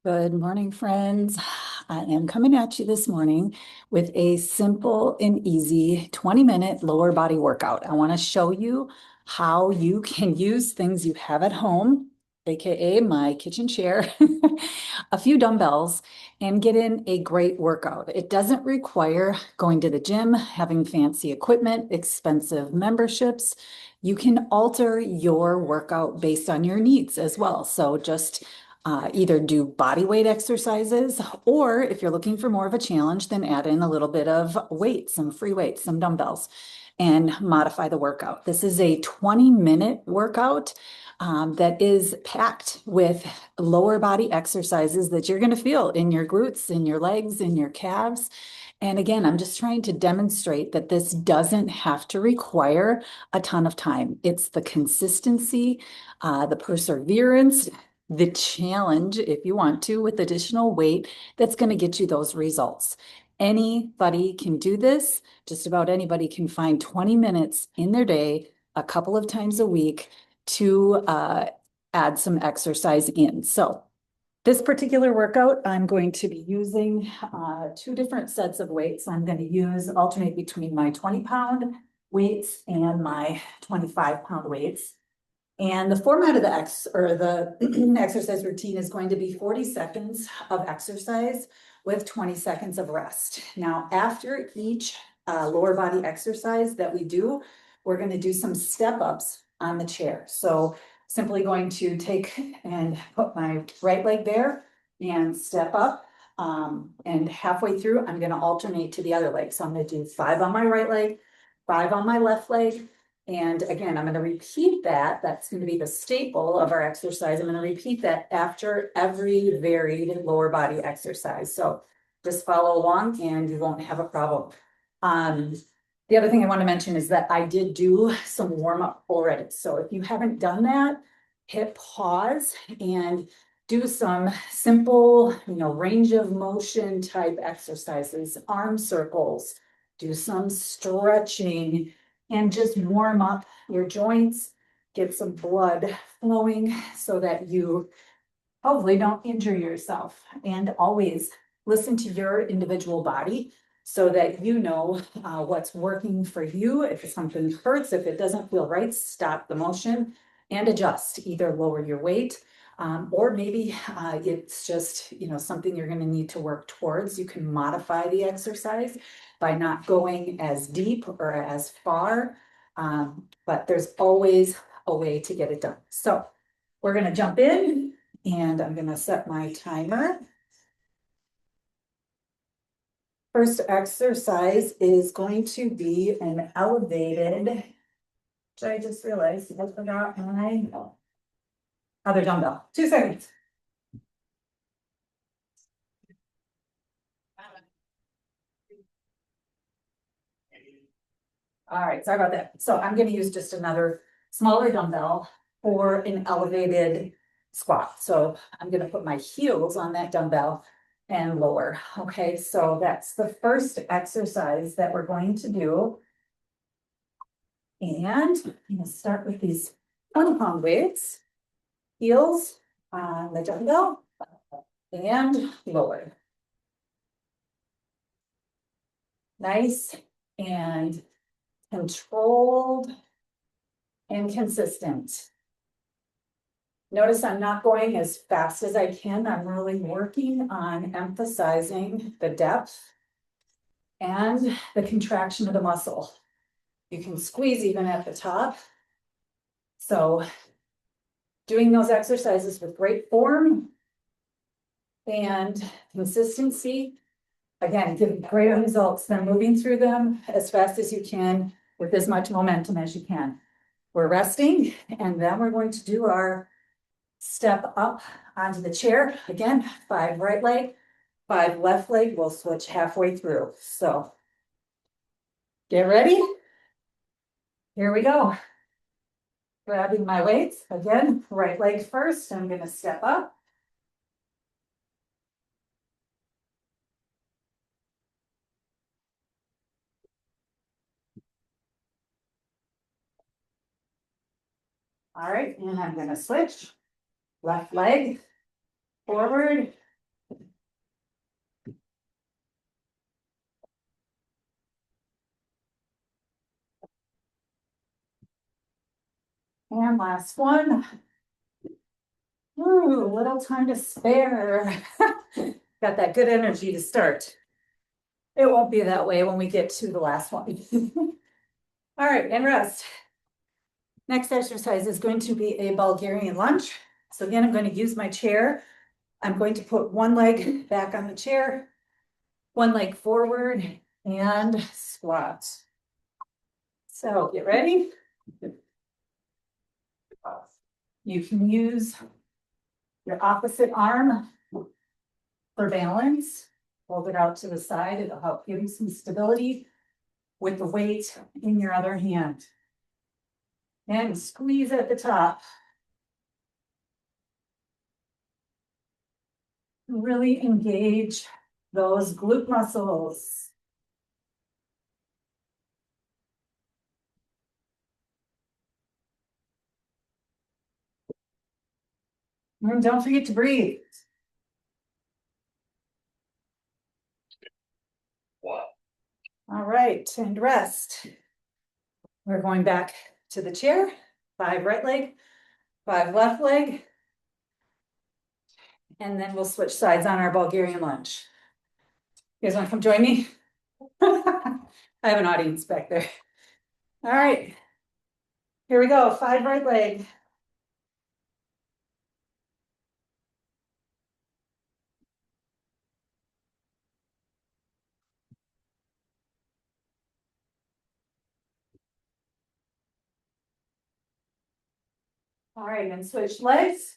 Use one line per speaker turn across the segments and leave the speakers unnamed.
Good morning, friends. I am coming at you this morning with a simple and easy 20-minute lower body workout. I want to show you how you can use things you have at home, aka my kitchen chair, a few dumbbells, and get in a great workout. It doesn't require going to the gym, having fancy equipment, expensive memberships. You can alter your workout based on your needs as well. So just either do body weight exercises, or if you're looking for more of a challenge, then add in a little bit of weight, some free weights, some dumbbells, and modify the workout. This is a 20-minute workout that is packed with lower body exercises that you're going to feel in your glutes, in your legs, in your calves. And again, I'm just trying to demonstrate that this doesn't have to require a ton of time. It's the consistency, the perseverance, the challenge, if you want to, with additional weight that's going to get you those results. Anybody can do this. Just about anybody can find 20 minutes in their day, a couple of times a week, to add some exercise in. So this particular workout, I'm going to be using two different sets of weights. I'm going to alternate between my 20-pound weights and my 25-pound weights. And the format of the exercise routine is going to be 40 seconds of exercise with 20 seconds of rest. Now, after each lower body exercise that we do, we're going to do some step ups on the chair. So simply going to take and put my right leg there and step up. And halfway through, I'm going to alternate to the other leg. So I'm going to do 5 on my right leg, 5 on my left leg. And again, I'm going to repeat that. That's going to be the staple of our exercise. I'm going to repeat that after every varied lower body exercise. So just follow along and you won't have a problem. The other thing I want to mention is that I did do some warm up already. So if you haven't done that, hit pause and do some simple, range of motion type exercises, arm circles, do some stretching, and just warm up your joints, get some blood flowing so that you hopefully don't injure yourself. And always listen to your individual body so that you know what's working for you. If something hurts, if it doesn't feel right, stop the motion and adjust. Either lower your weight or maybe it's just something you're going to need to work towards. You can modify the exercise by not going as deep or as far, but there's always a way to get it done. So we're going to jump in and I'm going to set my timer. First exercise is going to be an elevated, which I just realized I forgot my other dumbbell. 2 seconds. All right, sorry about that. So I'm going to use just another smaller dumbbell for an elevated squat. So I'm going to put my heels on that dumbbell and lower. Okay, so that's the first exercise that we're going to do. And I'm going to start with these 20-pound weights, heels on the dumbbell and lower. Nice and controlled and consistent. Notice I'm not going as fast as I can. I'm really working on emphasizing the depth and the contraction of the muscle. You can squeeze even at the top. So doing those exercises with great form and consistency, again, give great results. Then moving through them as fast as you can with as much momentum as you can. We're resting, and then we're going to do our step up onto the chair. Again, 5 right leg, 5 left leg. We'll switch halfway through. So get ready. Here we go. Grabbing my weights. Again, right leg first. I'm going to step up. All right, and I'm going to switch. Left leg forward, and last one. Ooh, little time to spare. Got that good energy to start. It won't be that way when we get to the last one. All right, and rest. Next exercise is going to be a Bulgarian lunge. So again, I'm going to use my chair. I'm going to put one leg back on the chair, one leg forward, and squat. So get ready. You can use your opposite arm for balance. Hold it out to the side. It'll help give you some stability with the weight in your other hand. And squeeze at the top. Really engage those glute muscles. And don't forget to breathe. All right, and rest. We're going back to the chair. 5 right leg, 5 left leg. And then we'll switch sides on our Bulgarian lunge. You guys want to come join me? I have an audience back there. All right, here we go. 5 right leg. All right, and switch legs.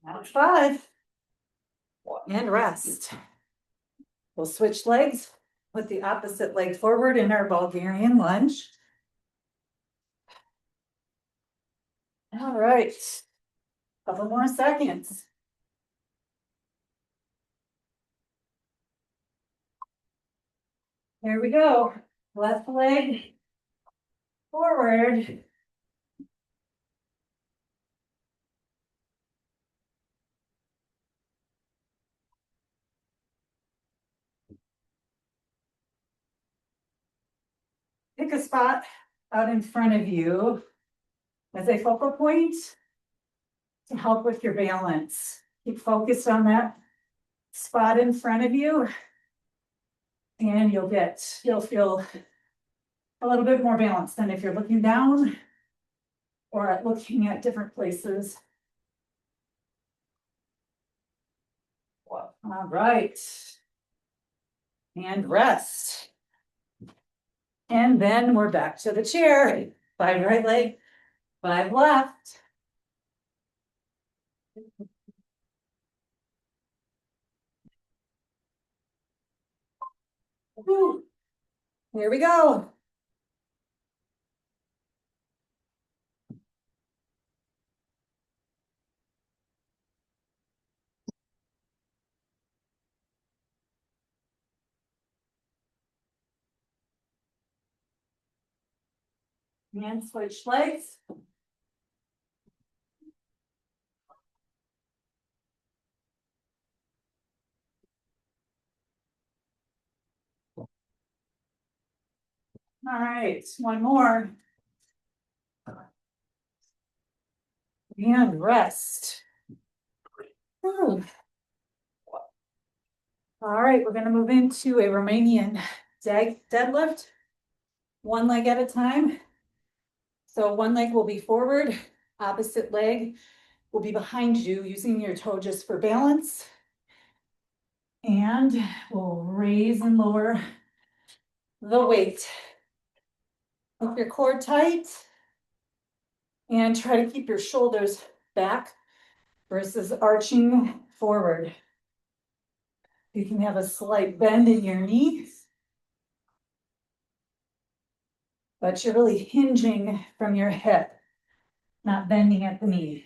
That's 5. And rest. We'll switch legs. Put the opposite leg forward in our Bulgarian lunge. All right. Couple more seconds. Here we go. Left leg forward. Pick a spot out in front of you as a focal point to help with your balance. Keep focused on that spot in front of you, and you'll feel a little bit more balanced than if you're looking down or looking at different places. All right. And rest. And then we're back to the chair. 5 right leg, 5 left. Woo. Here we go. And switch legs. All right, one more. And rest. Whew. All right, we're gonna move into a Romanian deadlift, one leg at a time. So one leg will be forward, opposite leg will be behind you, using your toe just for balance. And we'll raise and lower the weight. Keep your core tight and try to keep your shoulders back versus arching forward. You can have a slight bend in your knees, but you're really hinging from your hip, not bending at the knee.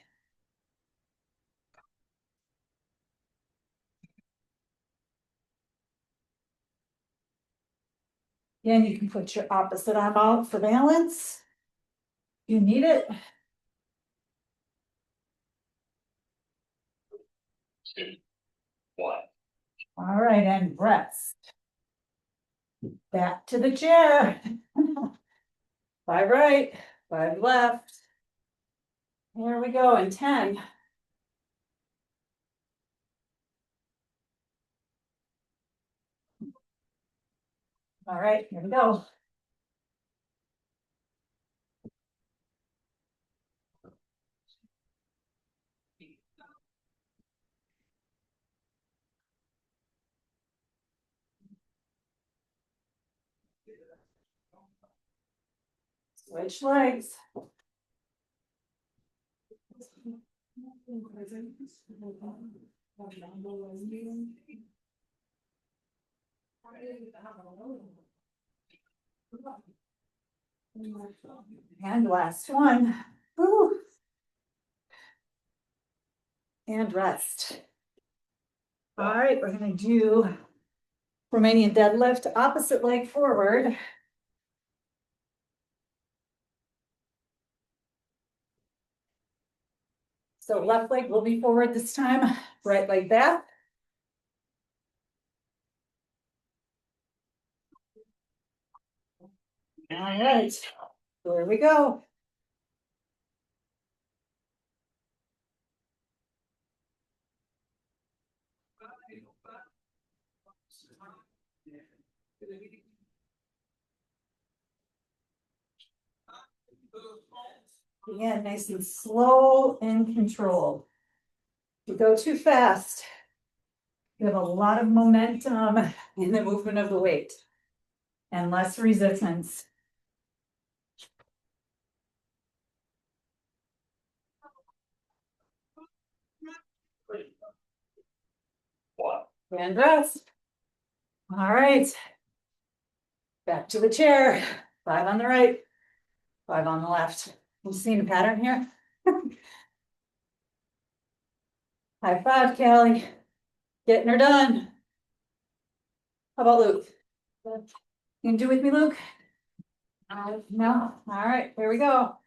Again, you can put your opposite arm out for balance. You need it.
Two, one.
All right, and rest. Back to the chair. 5 right, 5 left. Here we go in 10. All right, here we go. Switch legs. And last one. Woo. And rest. All right, we're gonna do Romanian deadlift, opposite leg forward. So left leg will be forward this time, right leg back. All right, here we go. Again, nice and slow and controlled. If you go too fast, you have a lot of momentum in the movement of the weight and less resistance.
One.
And rest. All right. Back to the chair. 5 on the right, 5 on the left. You seeing a pattern here? High five, Callie. Getting her done. How about Luke? You can do with me, Luke? No? All right, here we go.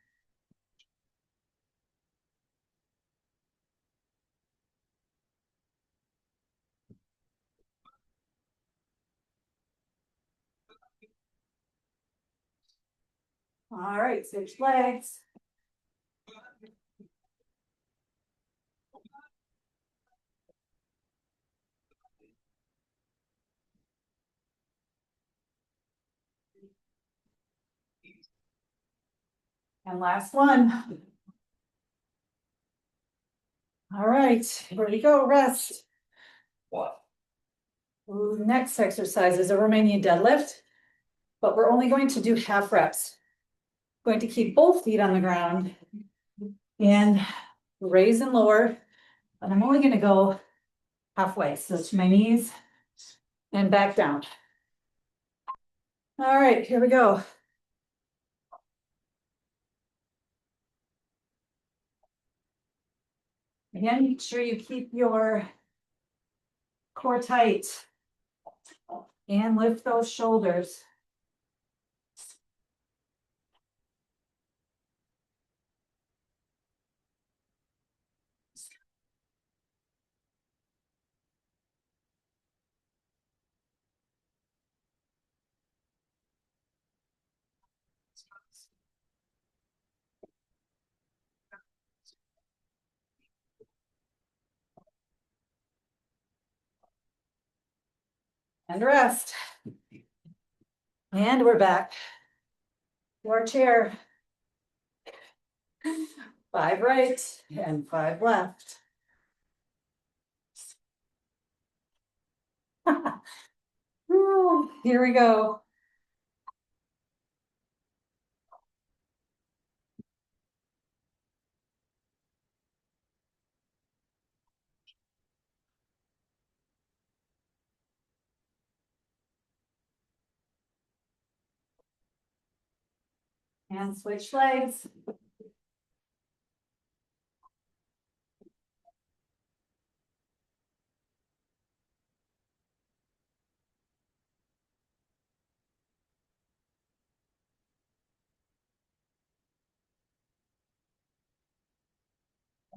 All right, switch legs. And last one. All right, here we go, rest.
One.
Ooh, next exercise is a Romanian deadlift, but we're only going to do half reps. Going to keep both feet on the ground and raise and lower, but I'm only gonna go halfway, so to my knees and back down. All right, here we go. Again, make sure you keep your core tight and lift those shoulders. And rest. And we're back to our chair. 5 right and 5 left. Whew, here we go. And switch legs.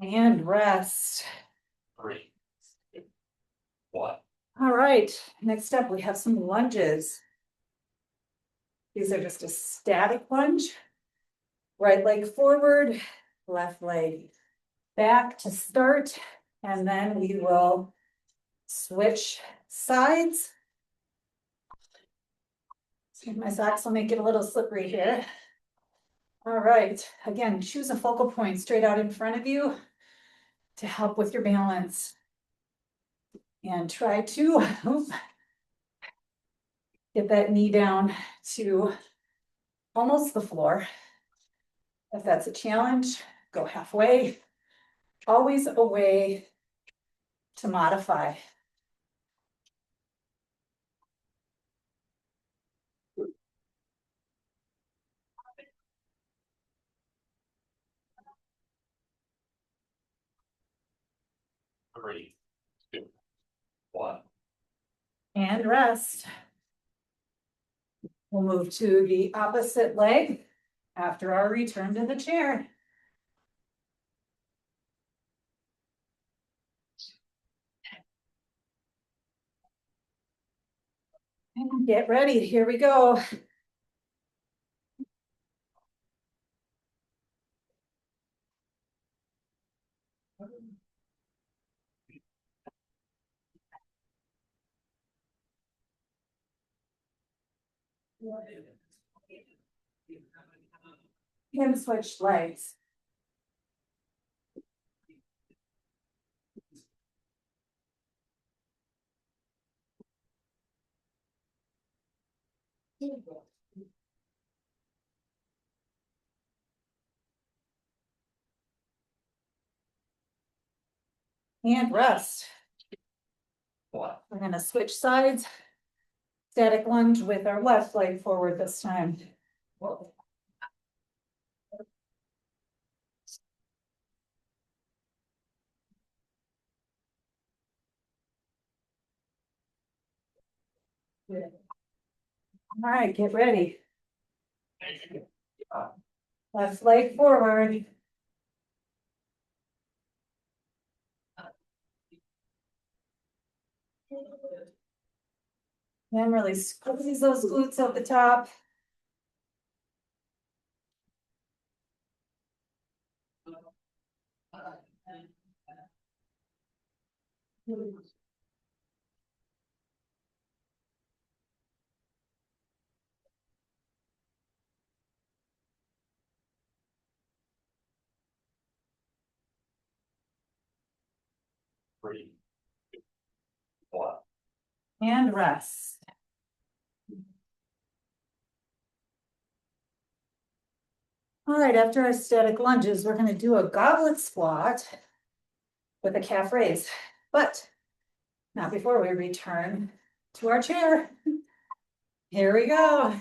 And rest.
3, 2, 1.
All right, next up, we have some lunges. These are just a static lunge. Right leg forward, left leg back to start, and then we will switch sides. My socks will make it a little slippery here. All right, again, choose a focal point straight out in front of you to help with your balance. And try to get that knee down to almost the floor. If that's a challenge, go halfway. Always a way to modify.
Three, two, one.
And rest. We'll move to the opposite leg after our return to the chair. And get ready, here we go. And switch legs. And rest.
One.
We're gonna switch sides. Static lunge with our left leg forward this time. All right, get ready. Left leg forward. And really squeeze those glutes at the top.
Three, two, one.
And rest. All right, after our static lunges, we're gonna do a goblet squat with a calf raise, but not before we return to our chair. Here we go.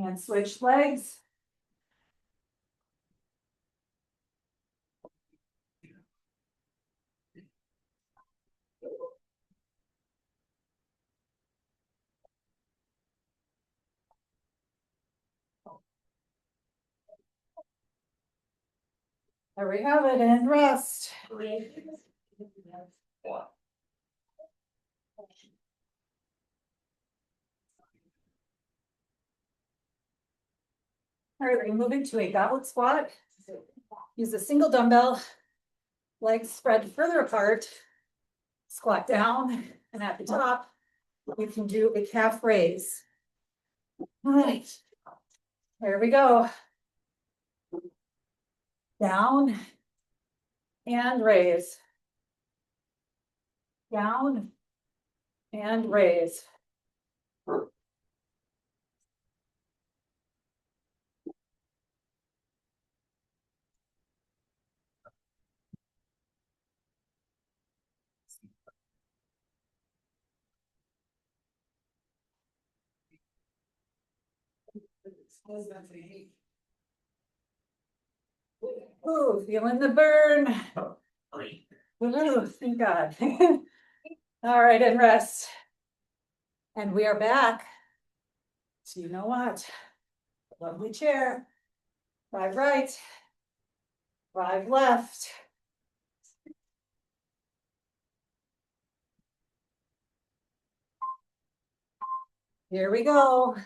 And switch legs. There we have it, and rest.
One.
All right, we're moving to a goblet squat. Use a single dumbbell, legs spread further apart, squat down, and at the top, you can do a calf raise. All right, there we go. Down and raise. Down and raise. Ooh, feeling the burn.
3,
Ooh, thank God. All right, and rest. And we are back. So you know what? Lovely chair. 5 right. 5 left. Here we go.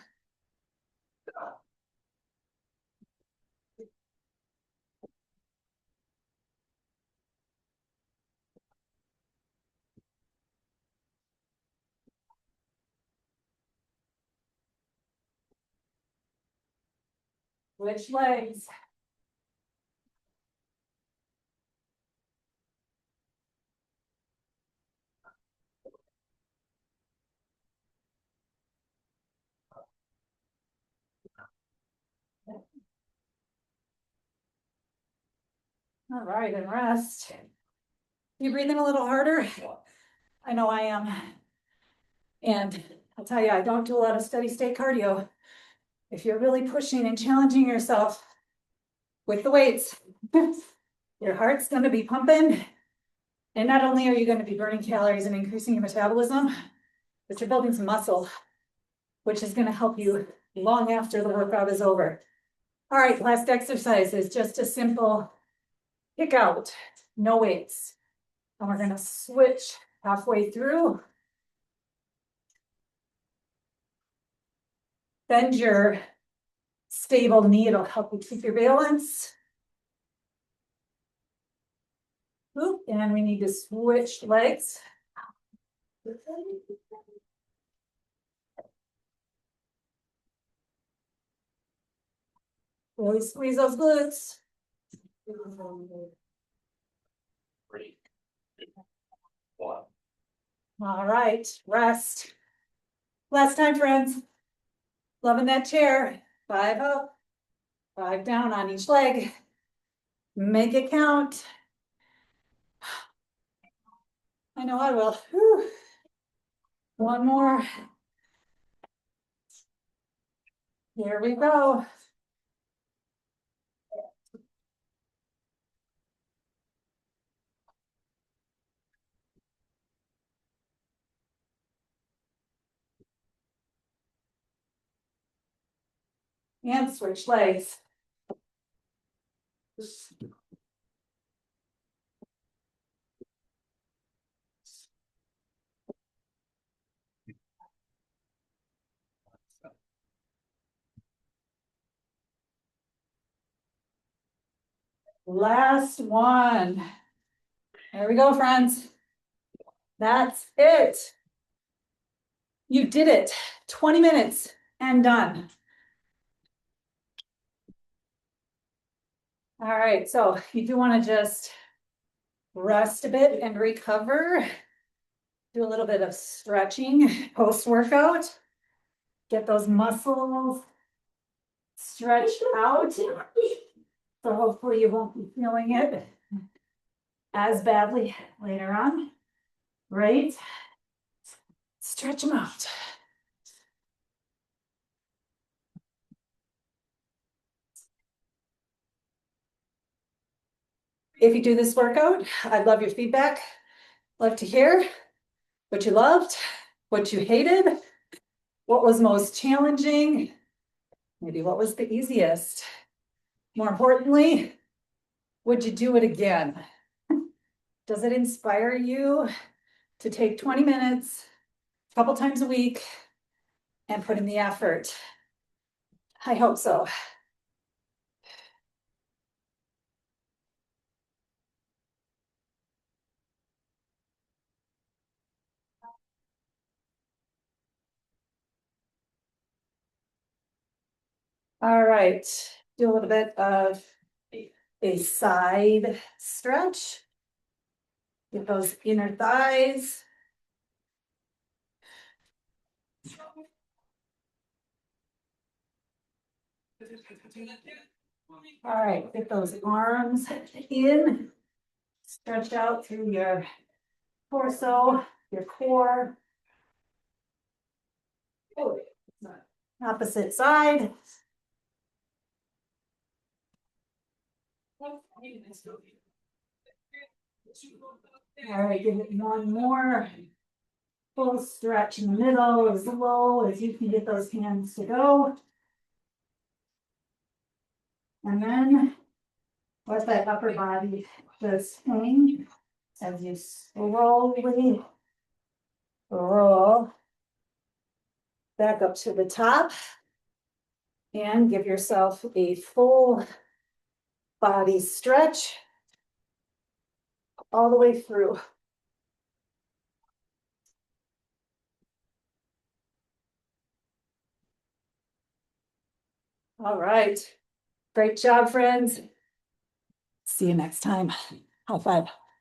Switch legs. All right, and rest. You breathing a little harder?
1,
I know I am. And I'll tell you, I don't do a lot of steady state cardio. If you're really pushing and challenging yourself with the weights, your heart's gonna be pumping. And not only are you gonna be burning calories and increasing your metabolism, but you're building some muscle, which is gonna help you long after the workout is over. All right, last exercise is just a simple kick out, no weights. And we're gonna switch halfway through. Bend your stable knee, it'll help you keep your balance. Oop, and we need to switch legs. Really squeeze those glutes.
3, 2, 1.
All right, rest. Last time, friends. Loving that chair. 5 up, 5 down on each leg. Make it count. I know I will. Whew. One more. Here we go. And switch legs. Last one. There we go, friends. That's it. You did it. 20 minutes and done. All right, so you do want to just rest a bit and recover. Do a little bit of stretching post-workout. Get those muscles stretched out. So hopefully you won't be feeling it as badly later on. Right? Stretch them out. If you do this workout, I'd love your feedback. Love to hear what you loved, what you hated, what was most challenging, maybe what was the easiest. More importantly, would you do it again? Does it inspire you to take 20 minutes, a couple times a week, and put in the effort? I hope so. All right, do a little bit of a side stretch. Get those inner thighs. All right, get those arms in, stretch out through your torso, your core. Opposite side. All right, give it one more. Full stretch in the middle, as low as you can get those hands to go. And then let that upper body just hang as you slowly roll back up to the top. And give yourself a full body stretch all the way through. All right. Great job, friends. See you next time. High five.